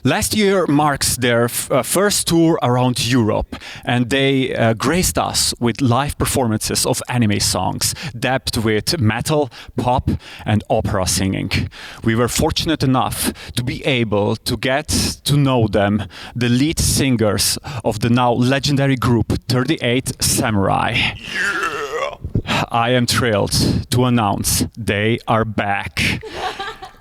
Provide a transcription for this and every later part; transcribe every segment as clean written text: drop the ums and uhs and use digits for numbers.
Last year marks their first tour around Europe, and they graced us with live performances of anime songs, dabbed with metal, pop, and opera singing. We were fortunate enough to be able to get to know them, the lead singers of the now legendary group 38 Samurai. Yeah! I am thrilled to announce they are back.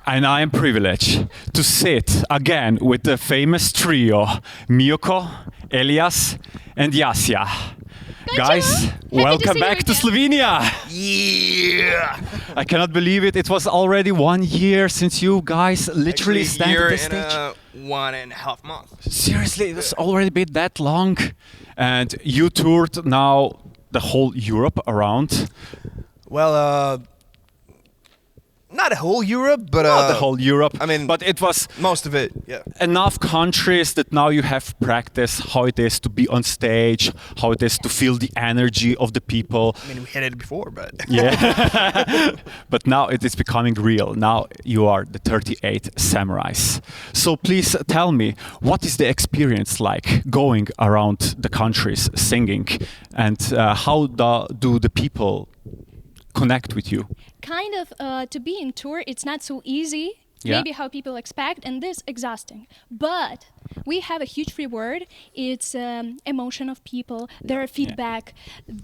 And I am privileged to sit again with the famous trio, Miyoko, Elias and Yasya. Guys, welcome back to Slovenia! Yeah! I cannot believe it. It was already 1 year since you guys literally stand at the stage. 1.5 months. Seriously, it's already been that long. And you toured now the whole Europe around. Well, not the whole Europe, but Not the whole Europe. I mean, but it was most of it. Yeah. enough countries that now you have practiced how it is to be on stage, how it is to feel the energy of the people. I mean, we had it before, but Yeah. But now it is becoming real. Now you are the 38 Samurais. So please tell me, what is the experience like going around the countries singing, and how do the people connect with you? Kind of to be in tour, it's not so easy, Yeah. maybe how people expect, and this exhausting. But we have a huge reward. It's emotion of people, their feedback,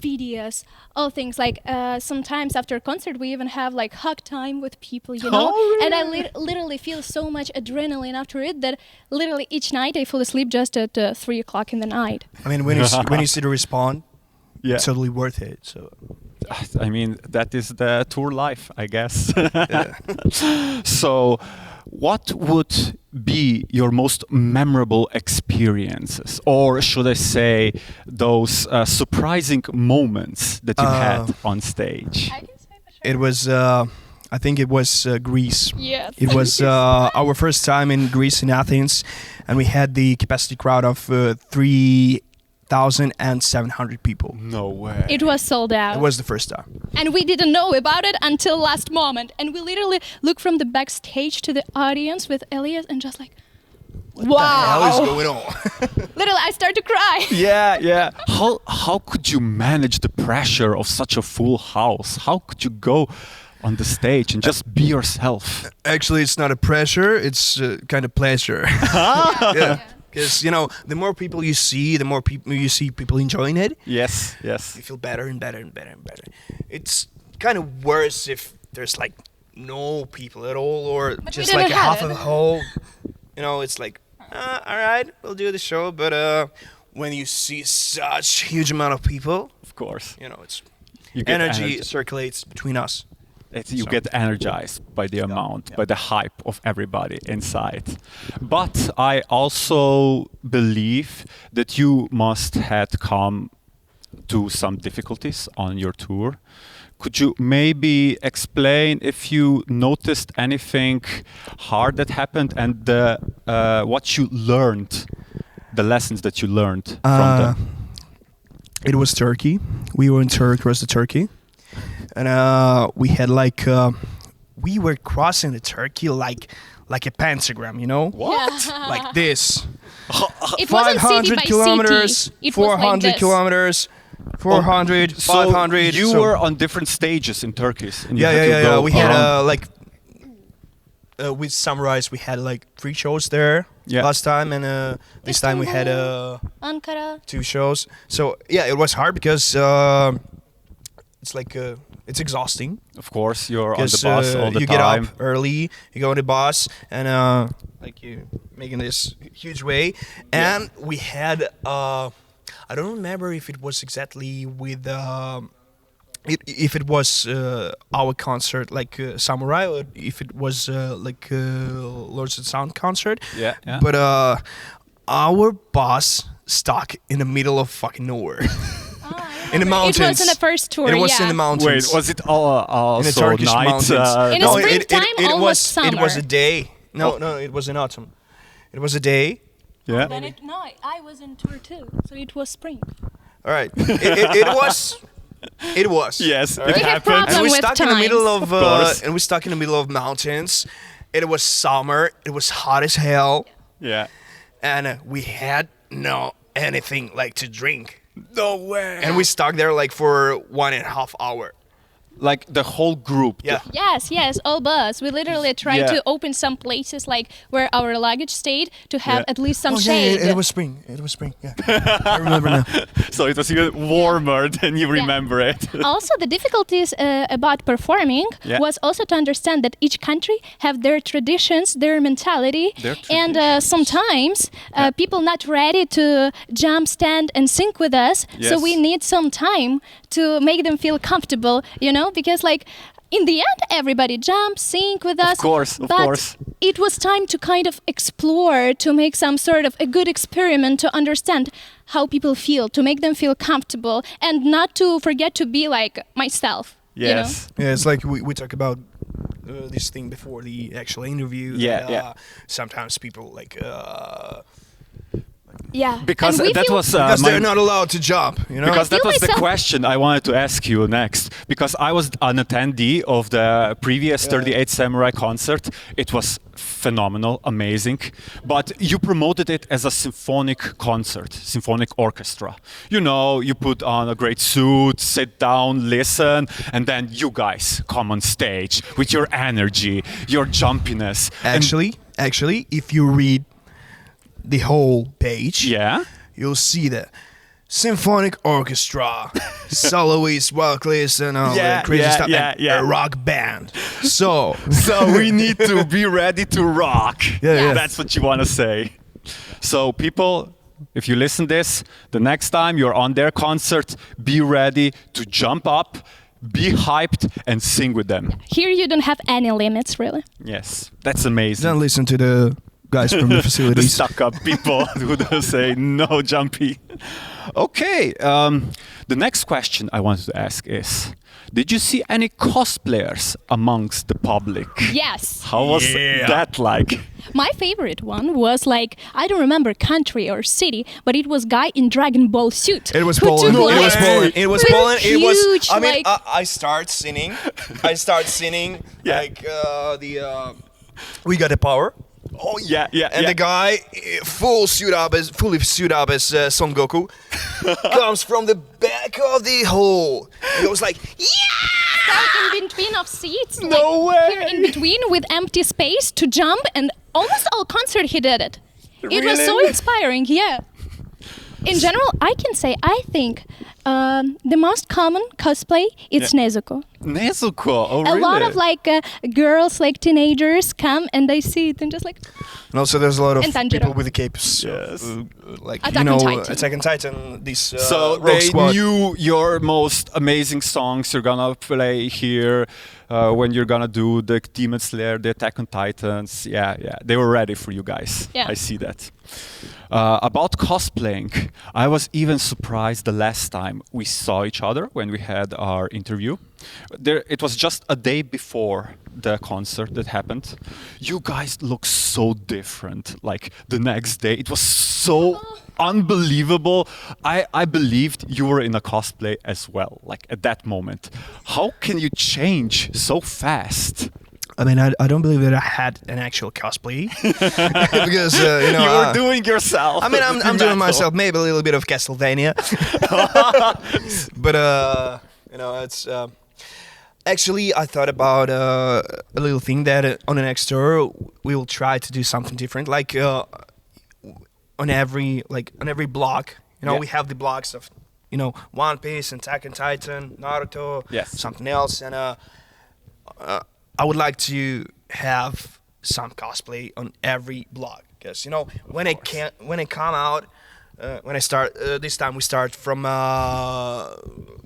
videos, all things. Like sometimes after a concert, we even have like hug time with people, you know. Oh, And I literally feel so much adrenaline after it that literally each night I fall asleep just at 3 o'clock in the night. I mean, when you see the response, it's totally worth it. So. I mean, that is the tour life, I guess. Yeah. So, what would be your most memorable experiences, or should I say, those surprising moments that you had on stage? I can say for sure. It was, I think it was Greece. Yes. It was our first time in Greece, in Athens, and we had the capacity crowd of 3,700 people. No way. It was sold out. It was the first time. And we didn't know about it until last moment. And we literally looked from the backstage to the audience with Elias and just like, wow. What the hell is going on? Literally, I start to cry. Yeah. How could you manage the pressure of such a full house? How could you go on the stage and just be yourself? Actually, it's not a pressure, it's kind of pleasure. Yeah. Because, you know, the more people you see, the more people you see people enjoying it. Yes. You feel better and better and better and better. It's kind of worse if there's like no people at all, or But just we like didn't half have of it. the whole. You know, it's like, all right, we'll do the show. But when you see such huge amount of people, Of course. you know, it's You get energy circulates between us. You So, get energized by the amount, by the hype of everybody inside. But I also believe that you must have come to some difficulties on your tour. Could you maybe explain if you noticed anything hard that happened, and what you learned, the lessons that you learned from them? It was Turkey. We were in Turkey. And we had like we were crossing the Turkey like a pentagram, you know, What? like this. It wasn't city 500 by kilometers, city. It was 400 like this. kilometers, 400, 500. So you so- were on different stages in Turkey. And you Yeah, had to yeah. go We had around. like with Samuraiji, we had like 3 shows there last time, and this time we had Ankara. 2 shows. So yeah, it was hard because it's like it's exhausting. Of course, you're on the Because bus all the you time. get up early, you go on the bus, and like you making this huge way. And we had I don't remember if it was exactly with if it was our concert like Samurai, or if it was like Lords of Sound concert. Yeah. But our bus stuck in the middle of fucking nowhere. In the mountains. It was in the first tour, It was yeah. in the mountains. Wait, was it also in the Turkish night? mountains. In the springtime, it almost was summer. It was a day. No, it was in autumn. It was a day. Yeah. Then I was in tour too, so it was spring. All right. It was. It was. Yes, All it We had happened. problems And we with stuck in the middle times. of course. and we stuck in the middle of mountains. It was summer. It was hot as hell. Yeah. and we had no anything like to drink, No way. and we stuck there like for 1.5 hours. Like the whole group. Yeah. Yes, all bus. We literally tried Yeah. to open some places like where our luggage stayed to have Yeah. at least some Oh shade. yeah, it was spring. It was spring. Yeah, I remember now. So it was even warmer than you remember it. Also, the difficulties about performing Yeah. was also to understand that each country have their traditions, their mentality, Their and traditions. sometimes people not ready to jump, stand, and sing with us. So Yes. we need some time to make them feel comfortable, because like in the end, everybody jumps, sing with us. Of but course. it was time to kind of explore, to make some sort of a good experiment to understand how people feel, to make them feel comfortable, and not to forget to be like myself. Yes. Yeah, it's like we talk about this thing before the actual interview. Yeah, that, yeah. Sometimes people like Yeah. Because And we that feel- was because my they're not allowed to jump. Because that feel was the myself- question I wanted to ask you next. Because I was an attendee of the previous 38 Samurai concert. It was phenomenal, amazing. But you promoted it as a symphonic concert, symphonic orchestra. You put on a great suit, sit down, listen, and then you guys come on stage with your energy, your jumpiness. And- Actually, if you read the whole page, yeah. you'll see the symphonic orchestra, soloists, vocalists, and all Yeah, that crazy yeah, stuff, yeah, and yeah. a rock band. So, So we need to be ready to rock. Yeah. That's what you want to say. So people, if you listen this, the next time you're on their concert, be ready to jump up, be hyped, and sing with them. Here you don't have any limits, really. Yes, that's amazing. don't listen to the guys from the The facilities. stuck-up people who don't say no jumpy. Okay, the next question I wanted to ask is, did you see any cosplayers amongst the public? Yes. How was that like? My favorite one was like, I don't remember country or city, but it was guy in Dragon Ball suit. It was who Poland. took, No, like, it was Poland. It was with Poland. It was. huge, I mean, like- I start singing. Yeah. Like we got the power. Oh yeah, yeah, And yeah. the guy, fully suit up as Son Goku, comes from the back of the hole. He goes like, yeah! in between of seats. No like, way. Here in between with empty space to jump, and almost all concert he did it. It was so Really? inspiring, yeah. In general, I can say I think the most common cosplay is Nezuko. Nezuko, oh A really? lot of like girls, like teenagers, come and they see it and just like, And also, there's a lot of And Tanjiro. people with the capes. Yes. Like, Attack on Titan. Attack on Titan, this So Rogue they Squad. knew your most amazing songs you're gonna play here when you're gonna do the Demon Slayer, the Attack on Titans. Yeah, they were ready for you guys. Yeah. I see that. About cosplaying, I was even surprised the last time we saw each other when we had our interview. It was just a day before the concert that happened. You guys look so different. Like the next day, it was so unbelievable. I believed you were in a cosplay as well. Like at that moment, how can you change so fast? I mean, I don't believe that I had an actual cosplay because You were doing yourself. I mean, I'm Metal. doing myself. Maybe a little bit of Castlevania, but it's. Actually, I thought about a little thing that on the next tour we will try to do something different. Like on every block, Yeah. we have the blocks of, One Piece, Attack on Titan, Naruto, Yes. something else, and I would like to have some cosplay on every block because when I come out. When I start this time, we start from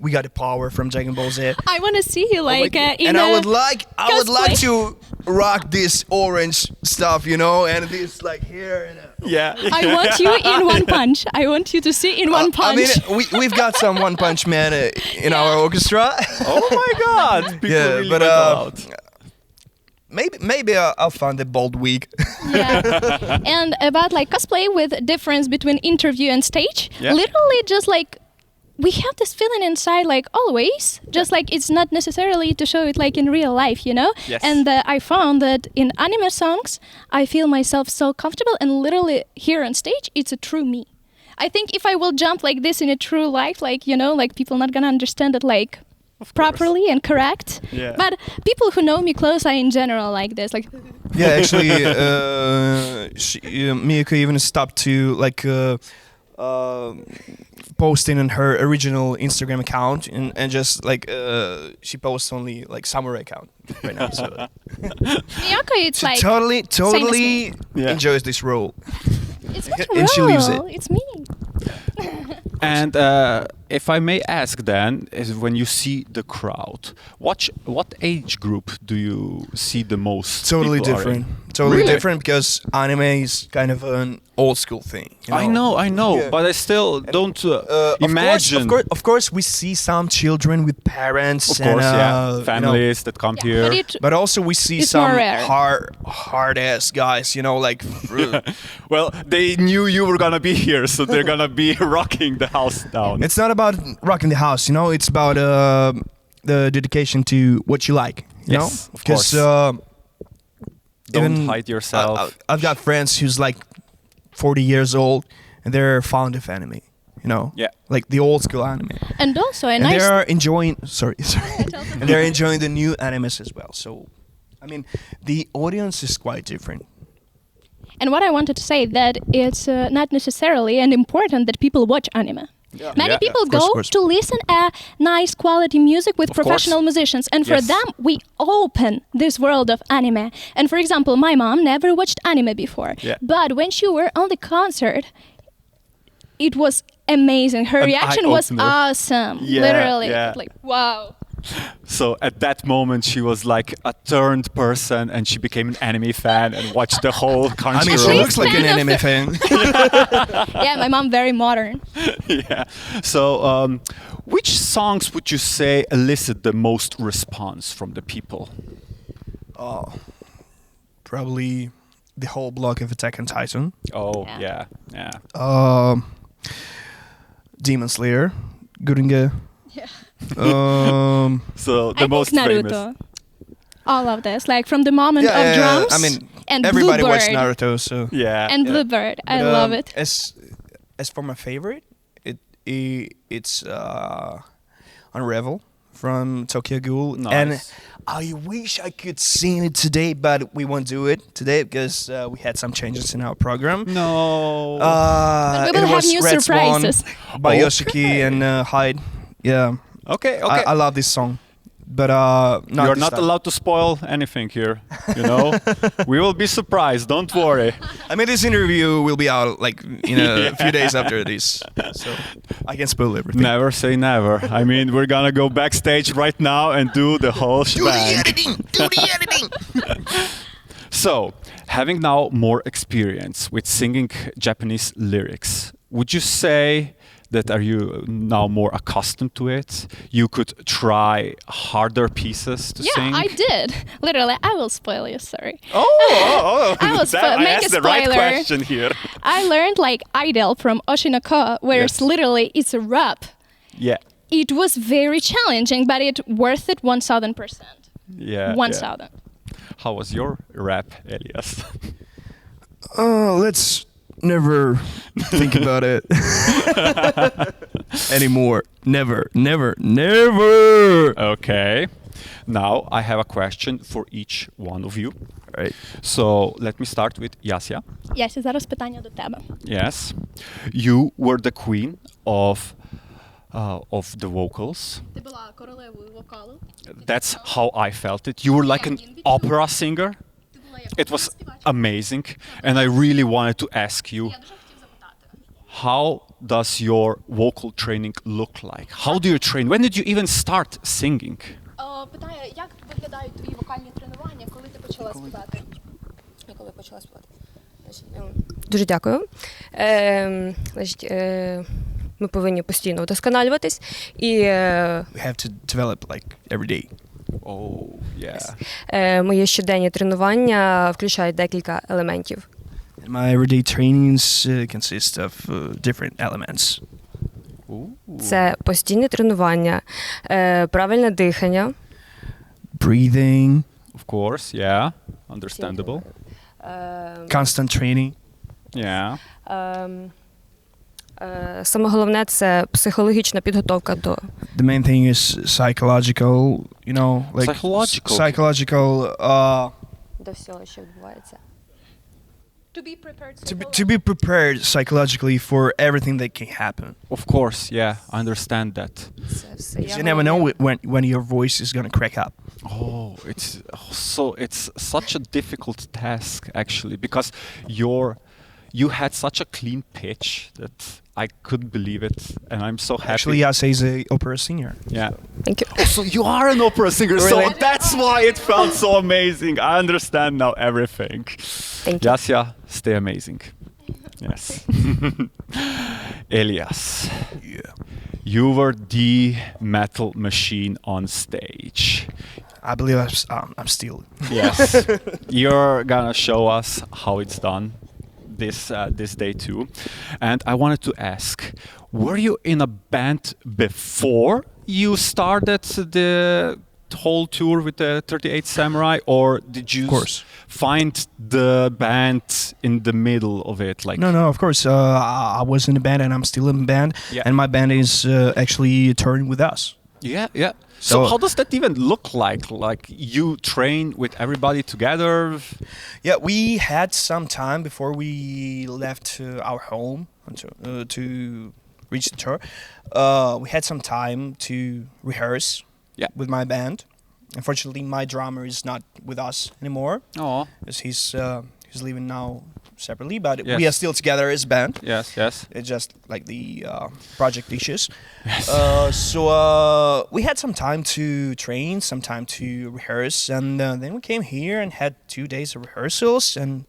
we got the power from Dragon Ball Z, I want to see you like in and a I would like cosplay. to rock this orange stuff, and this like here. And, Yeah. I want you in One Punch. I want you to see in One Punch. I mean, we've got some One Punch Man in our orchestra. Oh my God! People Yeah, really but, went out. Maybe I'll find a bald wig. Yeah. And about like cosplay with difference between interview and stage, Yeah. literally just like we have this feeling inside, like always, just like it's not necessarily to show it like in real life, you know? Yes. And I found that in anime songs, I feel myself so comfortable, and literally here on stage, it's a true me. I think if I will jump like this in a true life, like, you know, like people not gonna understand it like properly and correct. Yeah. But people who know me close are in general like this, like. Yeah, actually, Miyako even stopped to like posting on her original Instagram account and just like she posts only like samurai account right now. So Miyako, it's she like totally Yeah. enjoys this role. it's not and she leaves it. It's me. And if I may ask then, is when you see the crowd, what age group do you see the most? Totally people are different. in? Totally Really? different because anime is kind of an old school thing. You I know, Yeah. but I still don't imagine. Of course, we see some children with parents. Of course, and, yeah, you know, families that come here. But but also we see It's some more rare. hard ass guys. You know, like Well, they knew you were gonna be here, so they're gonna be rocking the house down. it's not about rocking the house. You know, it's about the dedication to what you like. You know, Yes, of course. Don't even hide yourself. I've got friends who's like 40 years old and they're fond of anime. You know, Yeah. like the old school anime. and also a And nice. they're enjoying and they're enjoying the new animes as well. So I mean the audience is quite different. And what I wanted to say that it's not necessarily and important that people watch anime. Many Yeah, people of course, go of course. to listen a nice quality music with Of professional course. musicians, and for Yes. them we open this world of anime. And for example, my mom never watched anime before, Yeah. but when she were on the concert, it was amazing. Her An reaction was eye-opener. awesome. Yeah, Literally, yeah. like wow. So at that moment, she was like a turned person, and she became an anime fan and watched the whole I country. mean, she She's looks like an fan of anime the- fan. Yeah, my mom very modern. Yeah. So, which songs would you say elicit the most response from the people? Oh, probably the whole block of Attack on Titan. Oh, Yeah. yeah. Demon Slayer, Gurenge. Yeah. So the I most think Naruto. famous. All of this, like from the moment of drums. I mean, and everybody watched Bluebird. Naruto, so. Yeah. And Yeah. Bluebird, I But, love it. As for my favorite, it's Unravel from Tokyo Ghoul, Nice. and I wish I could sing it today, but we won't do it today because we had some changes in our program. No. But we will it have was new Red Swan surprises. by Okay. Yoshiki and Hyde. Yeah, okay. Okay. I love this song, but not You're this not time. allowed to spoil anything here. You know. We will be surprised. Don't worry. I mean, this interview will be out like a few days after this, so I can spoil everything. Never say never. I mean, we're gonna go backstage right now and do the whole shebang. Do the editing. So, having now more experience with singing Japanese lyrics, would you say that are you now more accustomed to it? You could try harder pieces to Yeah, sing? I did. Literally, I will spoil you. Sorry. Oh, I was that, I make a asked the right spoiler. question here. I learned like idol from Oshinoko, where Yes. it's literally it's a rap. Yeah. It was very challenging, but it worth it 1,000%. Yeah. 1,000. How was your rap, Elias? Let's never think about it anymore. Never. Okay. Now I have a question for each one of you. Right. So let me start with Yasya. Яся, зараз питання до тебе. Yes. You were the queen of the vocals. Ти була королевою вокалу. That's how I felt it. You were like an opera singer. It was amazing. And I really wanted to ask you, how does your vocal training look like? How do you train? When did you even start singing? Питає, як виглядають твої вокальні тренування, коли ти почала співати? Коли почала співати. Дуже дякую. Значить, ми повинні постійно вдосконалюватись. І We have to develop like every day. Oh, yeah. мої щоденні тренування включають декілька елементів. My everyday trainings consist of different elements. Це постійне тренування, правильне дихання. Breathing, Of course, yeah. Understandable. constant training. Yeah. Саме головне – це психологічна підготовка до... The main thing is psychological, like psychological До всього, що відбувається. To be prepared. to be prepared psychologically for everything that can happen. Of course, yeah. I understand that. Це все. You never know when your voice is gonna crack up. Oh, it's such a difficult task actually because you had such a clean pitch that I couldn't believe it, and I'm so happy. Actually, Yasya is an opera singer. Yeah. Thank you. Oh, so you are an opera singer, Really? so that's why it felt so amazing. I understand now everything. Thank you. Yasya, stay amazing. Yes. Elias, Yeah. you were the metal machine on stage. I believe I'm still. Yes. You're gonna show us how it's done this day too. And I wanted to ask, were you in a band before you started the whole tour with the 38 Samurai, or did you Of course. find the band in the middle of it? Like No, of course. I was in a band and I'm still in a band. Yeah. And my band is actually touring with us. Yeah. So So- how does that even look like? Like you train with everybody together? Yeah, we had some time before we left our home to reach the tour. We had some time to rehearse Yeah. with my band. Unfortunately, my drummer is not with us anymore Oh, because he's leaving now separately. But Yes. we are still together as a band. yes. It's just like the project issues. So we had some time to train, some time to rehearse, and then we came here and had 2 days of rehearsals. And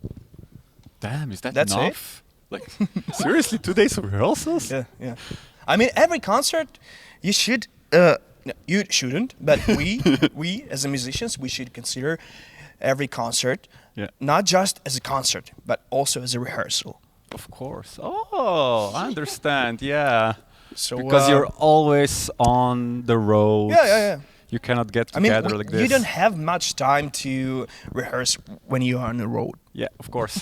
Damn, is that That's it? enough? Like seriously, 2 days of rehearsals? yeah. I mean, every concert you should. No, you shouldn't, but we as a musicians we should consider every concert Yeah. not just as a concert but also as a rehearsal. Of course. Oh, I understand. Yeah. So Because you're always on the road. yeah. You cannot get I mean, together like this. you don't have much time to rehearse when you are on the road. Yeah, of course.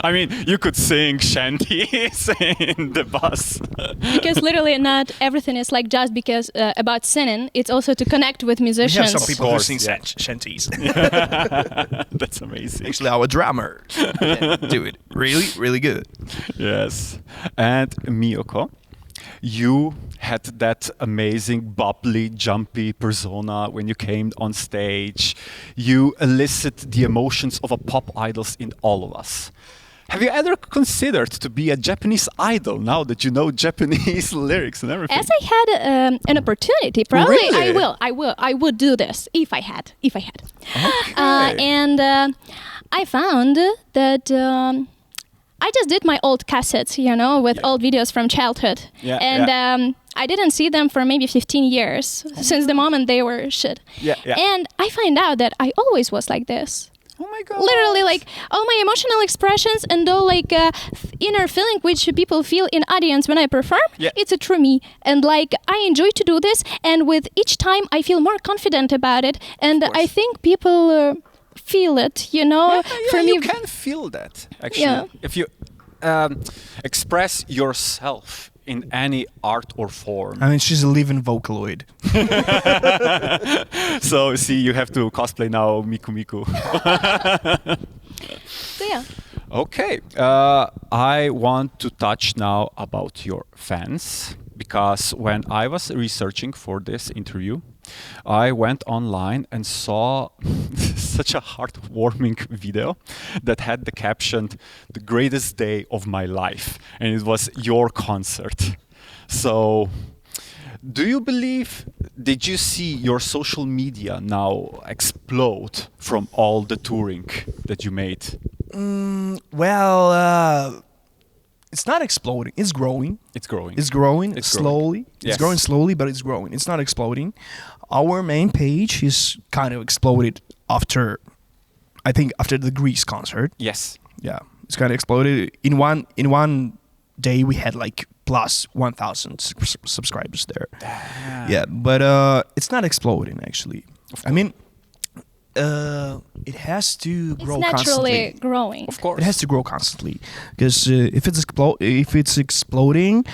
I mean, you could sing shanties in the bus. Because literally not everything is like just because about singing. It's also to connect with We musicians. have some people who course, sing yeah. shanties. That's amazing. Actually, our drummer do it really, really good. Yes. And Miyoko, you had that amazing, bubbly, jumpy persona when you came on stage. You elicit the emotions of a pop idols in all of us. Have you ever considered to be a Japanese idol now that you know Japanese lyrics and everything? As I had an opportunity, probably Really? I would do this if I had. Okay. And I found that I just did my old cassettes, with old videos from childhood. Yeah, And I didn't see them for maybe 15 years since the moment they were shit. Yeah. And I find out that I always was like this. Oh my god. Literally, like all my emotional expressions and all like inner feeling which people feel in audience when I perform, Yeah. it's a true me. And like I enjoy to do this, and with each time I feel more confident about it. And I think people feel it, Yeah, me. you can feel that actually. Yeah. If you express yourself in any art or form. I mean, she's a living vocaloid. So see, you have to cosplay now Miku Miku. So yeah. Okay, I want to touch now about your fans, because when I was researching for this interview, I went online and saw such a heartwarming video that had the caption, "The greatest day of my life," and it was your concert. So, do you believe, did you see your social media now explode from all the touring that you made? Well, it's not exploding. It's growing. It's growing. It's growing It's slowly. growing. It's Yes. growing slowly, but it's growing. It's not exploding. Our main page is kind of exploded after, I think, after the Greece concert. Yes. Yeah, it's kind of exploded. In one day, we had like plus 1,000 subscribers there. Yeah, but it's not exploding actually. I mean, it has to grow It's naturally constantly. growing. Of course. It has to grow constantly because if it's exploding,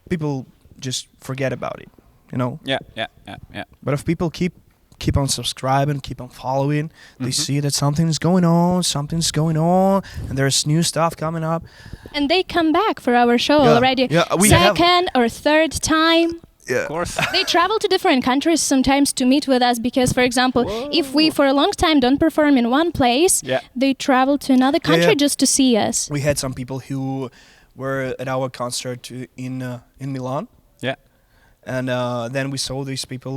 people just forget about it, you know. Yeah. But if people keep on subscribing, keep on following, they see that something's going on, and there's new stuff coming up. And they come back for our show Yeah, already yeah, we have- second or third time. Yeah. Of course. They travel to different countries sometimes to meet with us because, for example, if we for a long time don't perform in one place, Yeah. they travel to another country yeah. just to see us. We had some people who were at our concert in Milan, Yeah. and then we saw these people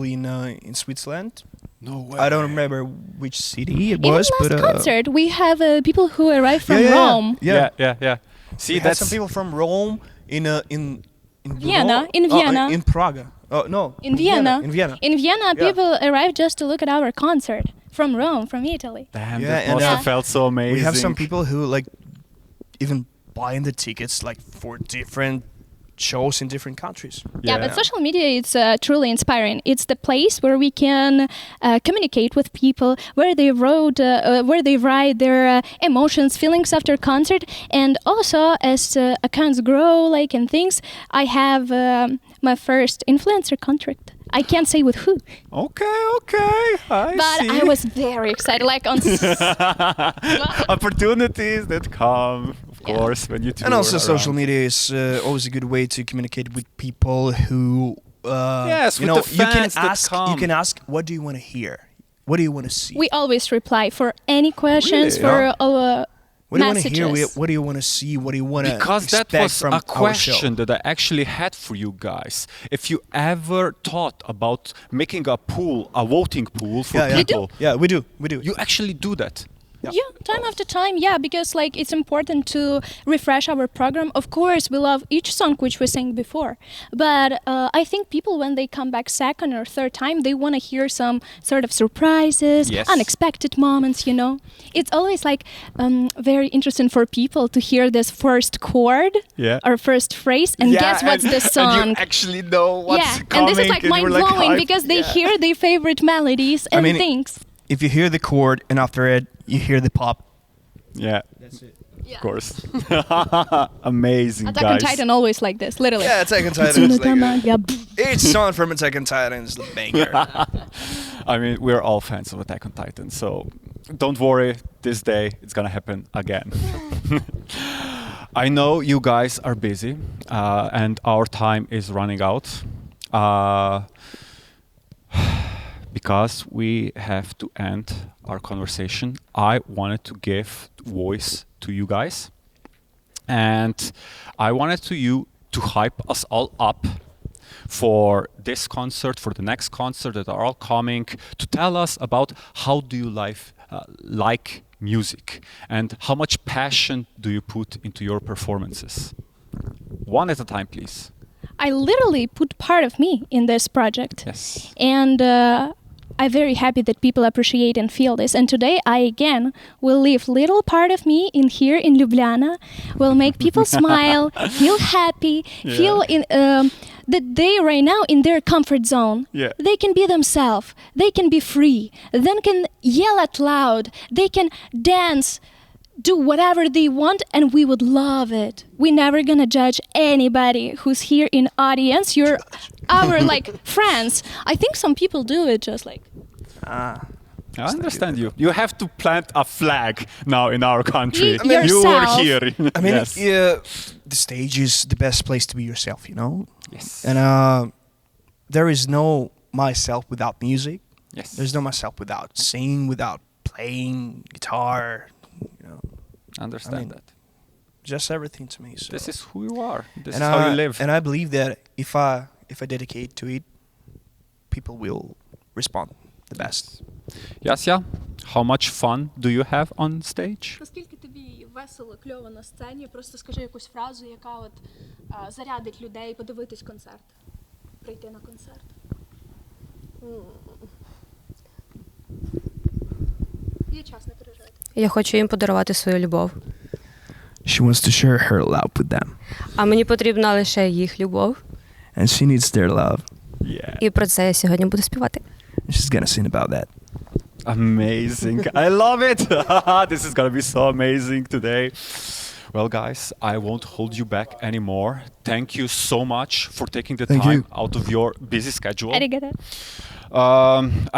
in Switzerland. No way. I don't remember which city it Even was, last but concert, we have people who arrived from yeah, Rome. Yeah. See, We had that's some people from Rome in Vienna, Rome? in Vienna. In Prague. Oh no. In Vienna. In Vienna. In Vienna, Yeah. people arrived just to look at our concert from Rome, from Italy. damn. Yeah, That and, must uh, have felt so amazing. We have some people who like even buying the tickets like for different shows in different countries. Yeah, but social media is truly inspiring. It's the place where we can communicate with people, where they write their emotions, feelings after concert, and also as accounts grow, like and things. I have my first influencer contract. I can't say with who, Okay. I but see. I was very excited. Like on Opportunities that come, of Yeah. course, when you tour And also, around. social media is always a good way to communicate with people who, Yes, you with know, the you can fans that ask. come. You can ask, what do you want to hear? What do you want to see? we always reply for any questions Really? for our What do you want to messages. hear? What do you want to see? What do you want to Because that expect was from a our show? question that I actually had for you guys. If you ever thought about making a pool, a voting pool for Yeah. people, Yeah, we do. you actually do that. Yeah, time after time, yeah, because like it's important to refresh our program. Of course, we love each song which we sang before, but I think people when they come back second or third time, they want to hear some sort of surprises, Yes. unexpected moments. You know, it's always like very interesting for people to hear this first chord Yeah. or first phrase and guess what's the song. And you actually know what's Yeah, coming. and this is like and you were mind-blowing hyped. because they Yeah. hear their favorite melodies and mean, things. If you hear the chord and after it you hear the pop, Yeah, that's it. Yeah. of course. Amazing, Attack on guys. Titan always like this, literally. Yeah, Attack on Titan is like each song from Attack on Titan is a banger. I mean, we're all fans of Attack on Titan, so don't worry. This day, it's gonna happen again. I know you guys are busy, and our time is running out. Because we have to end our conversation, I wanted to give voice to you guys. And I wanted you to hype us all up for this concert, for the next concert that are all coming, to tell us about how do you like music and how much passion do you put into your performances. One at a time, please. I literally put part of me in this project. Yes. And I'm very happy that people appreciate and feel this. And today I again will leave little part of me in here in Ljubljana, will make people smile, feel happy, feel in that they right now in their comfort zone. Yeah. They can be themselves, they can be free, then can yell out loud, they can dance, do whatever they want, and we would love it. We're never gonna judge anybody who's here in audience. You're our like friends. I think some people do it just like. I understand you. You have to plant a flag now in our country. Be You are yourself. here. I mean, Yes. the stage is the best place to be yourself, you know? Yes. And there is no myself without music. Yes. There's no myself without singing, without playing guitar, you know, Understand I mean, that. just everything to me. So. This is who you are. This and is how you live. And I believe that if I dedicate to it, people will respond the best. Yasya, how much fun do you have on stage? Наскільки тобі весело, кльово на сцені, просто скажи якусь фразу, яка от зарядить людей подивитись концерт, прийти на концерт. Є час, не переживайте. Я хочу їм подарувати свою любов. She wants to share her love with them. А мені потрібна лише їх любов. And she needs their love. Yeah. І про це я сьогодні буду співати. And she's gonna sing about that. Amazing. I love it. This is going to be so amazing today. Well, guys, I won't hold you back anymore. Thank you so much for taking the Thank time you. out of your busy schedule. Arigato.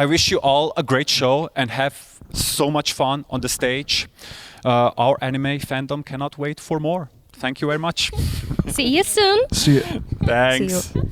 I wish you all a great show and have so much fun on the stage. Our anime fandom cannot wait for more. Thank you very much. See you soon. See you. Thanks. See you.